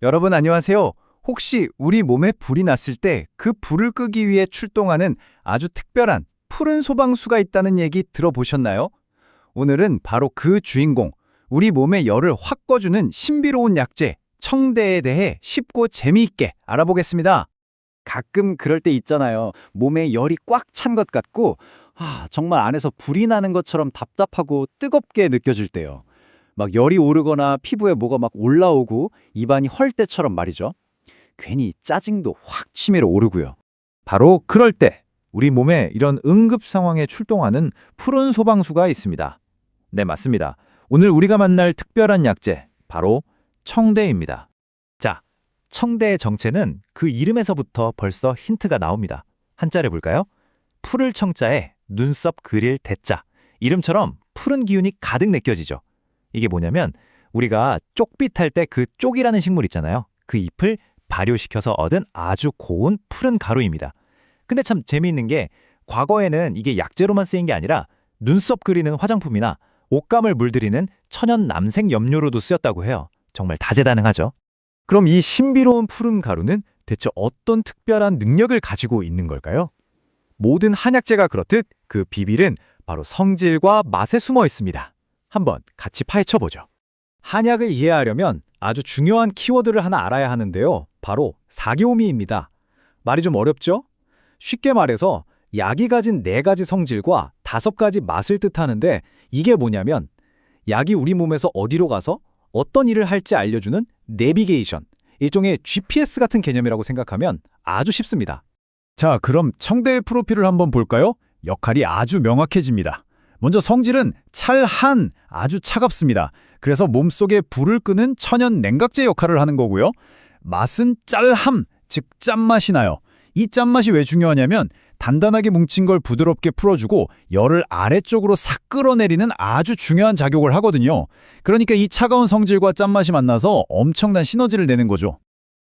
여러분 안녕하세요. 혹시 우리 몸에 불이 났을 때 그 불을 끄기 위해 출동하는 아주 특별한 푸른 소방수가 있다는 얘기 들어보셨나요? 오늘은 바로 그 주인공, 우리 몸의 열을 확 꺼주는 신비로운 약재, 청대에 대해 쉽고 재미있게 알아보겠습니다. 가끔 그럴 때 있잖아요. 몸에 열이 꽉 찬 것 같고, 정말 안에서 불이 나는 것처럼 답답하고 뜨겁게 느껴질 때요. 막 열이 오르거나 피부에 뭐가 막 올라오고 입안이 헐 때처럼 말이죠. 괜히 짜증도 확 치밀어 오르고요. 바로 그럴 때 우리 몸에 이런 응급 상황에 출동하는 푸른 소방수가 있습니다. 네, 맞습니다. 오늘 우리가 만날 특별한 약재, 바로 청대입니다. 자, 청대의 정체는 그 이름에서부터 벌써 힌트가 나옵니다. 한자를 볼까요? 푸를 청자에 눈썹 그릴 대자. 이름처럼 푸른 기운이 가득 느껴지죠. 이게 뭐냐면 우리가 쪽빛 할 때 그 쪽이라는 식물 있잖아요. 그 잎을 발효시켜서 얻은 아주 고운 푸른 가루입니다. 근데 참 재미있는 게 과거에는 이게 약재로만 쓰인 게 아니라 눈썹 그리는 화장품이나 옷감을 물들이는 천연 남색 염료로도 쓰였다고 해요. 정말 다재다능하죠. 그럼 이 신비로운 푸른 가루는 대체 어떤 특별한 능력을 가지고 있는 걸까요? 모든 한약재가 그렇듯 그 비밀은 바로 성질과 맛에 숨어 있습니다. 한번 같이 파헤쳐보죠. 한약을 이해하려면 아주 중요한 키워드를 하나 알아야 하는데요. 바로 사교미입니다. 말이 좀 어렵죠? 쉽게 말해서 약이 가진 4가지 성질과 5가지 맛을 뜻하는데 이게 뭐냐면 약이 우리 몸에서 어디로 가서 어떤 일을 할지 알려주는 내비게이션, 일종의 GPS 같은 개념이라고 생각하면 아주 쉽습니다. 자, 그럼 청대의 프로필을 한번 볼까요? 역할이 아주 명확해집니다. 먼저 성질은 찰한, 아주 차갑습니다. 그래서 몸속에 불을 끄는 천연 냉각제 역할을 하는 거고요. 맛은 짤함, 즉 짠맛이 나요. 이 짠맛이 왜 중요하냐면 단단하게 뭉친 걸 부드럽게 풀어주고 열을 아래쪽으로 싹 끌어내리는 아주 중요한 작용을 하거든요. 그러니까 이 차가운 성질과 짠맛이 만나서 엄청난 시너지를 내는 거죠.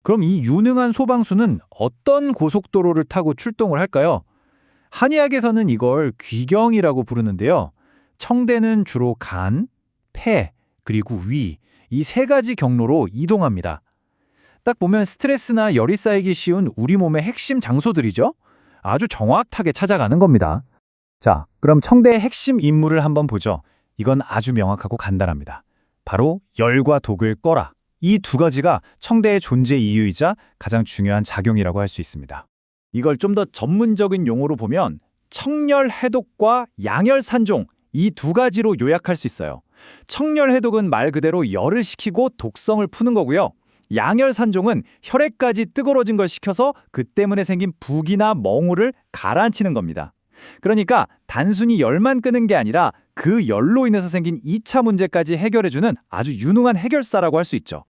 그럼 이 유능한 소방수는 어떤 고속도로를 타고 출동을 할까요? 한의학에서는 이걸 귀경이라고 부르는데요. 청대는 주로 간, 폐, 그리고 위, 이 3가지 경로로 이동합니다. 딱 보면 스트레스나 열이 쌓이기 쉬운 우리 몸의 핵심 장소들이죠. 아주 정확하게 찾아가는 겁니다. 자, 그럼 청대의 핵심 임무를 한번 보죠. 이건 아주 명확하고 간단합니다. 바로 열과 독을 꺼라. 이 2가지가 청대의 존재 이유이자 가장 중요한 작용이라고 할 수 있습니다. 이걸 좀 더 전문적인 용어로 보면 청열해독과 양열산종, 이 2가지로 요약할 수 있어요. 청열해독은 말 그대로 열을 식히고 독성을 푸는 거고요. 양열산종은 혈액까지 뜨거워진 걸 식혀서 그 때문에 생긴 부기나 멍울을 가라앉히는 겁니다. 그러니까 단순히 열만 끄는 게 아니라 그 열로 인해서 생긴 2차 문제까지 해결해주는 아주 유능한 해결사라고 할 수 있죠.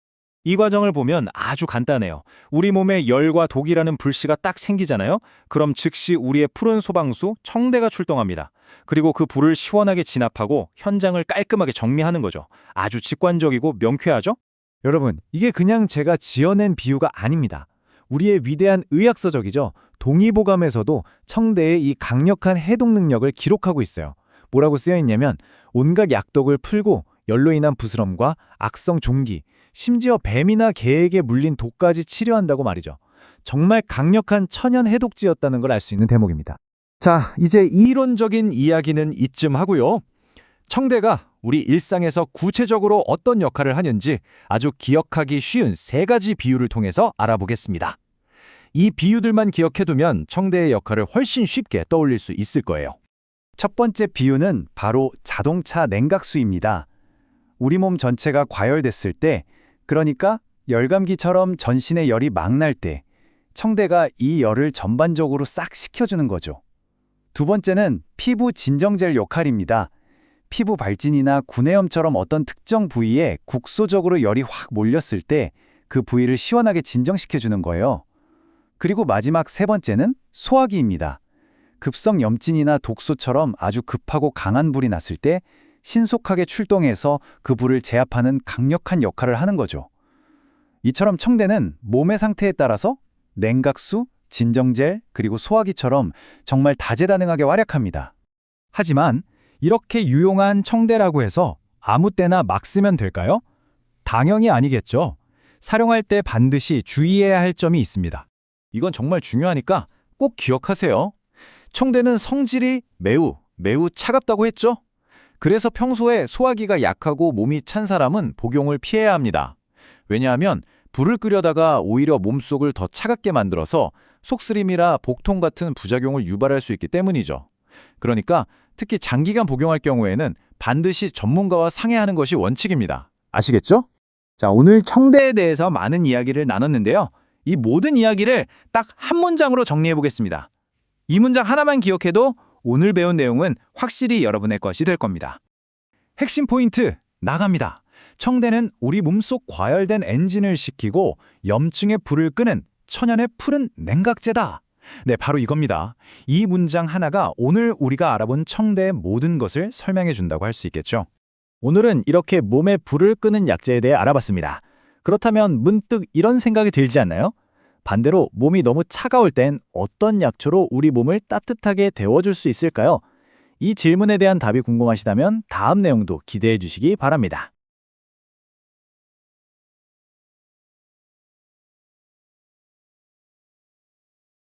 이 과정을 보면 아주 간단해요. 우리 몸에 열과 독이라는 불씨가 딱 생기잖아요. 그럼 즉시 우리의 푸른 소방수 청대가 출동합니다. 그리고 그 불을 시원하게 진압하고 현장을 깔끔하게 정리하는 거죠. 아주 직관적이고 명쾌하죠? 여러분, 이게 그냥 제가 지어낸 비유가 아닙니다. 우리의 위대한 의학서적이죠. 동의보감에서도 청대의 이 강력한 해독 능력을 기록하고 있어요. 뭐라고 쓰여있냐면 온갖 약독을 풀고 열로 인한 부스럼과 악성 종기, 심지어 뱀이나 개에게 물린 독까지 치료한다고 말이죠. 정말 강력한 천연 해독제였다는 걸 알 수 있는 대목입니다. 자, 이제 이론적인 이야기는 이쯤 하고요. 청대가 우리 일상에서 구체적으로 어떤 역할을 하는지 아주 기억하기 쉬운 3가지 비유를 통해서 알아보겠습니다. 이 비유들만 기억해두면 청대의 역할을 훨씬 쉽게 떠올릴 수 있을 거예요. 첫 번째 비유는 바로 자동차 냉각수입니다. 우리 몸 전체가 과열됐을 때, 그러니까 열감기처럼 전신의 열이 막 날 때 청대가 이 열을 전반적으로 싹 식혀주는 거죠. 두 번째는 피부 진정젤 역할입니다. 피부 발진이나 구내염처럼 어떤 특정 부위에 국소적으로 열이 확 몰렸을 때 그 부위를 시원하게 진정시켜주는 거예요. 그리고 마지막 3번째는 소화기입니다. 급성 염진이나 독소처럼 아주 급하고 강한 불이 났을 때 신속하게 출동해서 그 불을 제압하는 강력한 역할을 하는 거죠. 이처럼 청대는 몸의 상태에 따라서 냉각수, 진정젤, 그리고 소화기처럼 정말 다재다능하게 활약합니다. 하지만 이렇게 유용한 청대라고 해서 아무 때나 막 쓰면 될까요? 당연히 아니겠죠. 사용할 때 반드시 주의해야 할 점이 있습니다. 이건 정말 중요하니까 꼭 기억하세요. 청대는 성질이 매우 차갑다고 했죠? 그래서 평소에 소화기가 약하고 몸이 찬 사람은 복용을 피해야 합니다. 왜냐하면 불을 끄려다가 오히려 몸속을 더 차갑게 만들어서 속쓰림이나 복통 같은 부작용을 유발할 수 있기 때문이죠. 그러니까 특히 장기간 복용할 경우에는 반드시 전문가와 상의하는 것이 원칙입니다. 아시겠죠? 자, 오늘 청대에 대해서 많은 이야기를 나눴는데요. 이 모든 이야기를 딱 한 문장으로 정리해 보겠습니다. 이 문장 하나만 기억해도 오늘 배운 내용은 확실히 여러분의 것이 될 겁니다. 핵심 포인트 나갑니다. 청대는 우리 몸속 과열된 엔진을 식히고 염증의 불을 끄는 천연의 푸른 냉각제다. 네, 바로 이겁니다. 이 문장 하나가 오늘 우리가 알아본 청대의 모든 것을 설명해 준다고 할 수 있겠죠. 오늘은 이렇게 몸에 불을 끄는 약재에 대해 알아봤습니다. 그렇다면 문득 이런 생각이 들지 않나요? 반대로 몸이 너무 차가울 땐 어떤 약초로 우리 몸을 따뜻하게 데워줄 수 있을까요? 이 질문에 대한 답이 궁금하시다면 다음 내용도 기대해 주시기 바랍니다.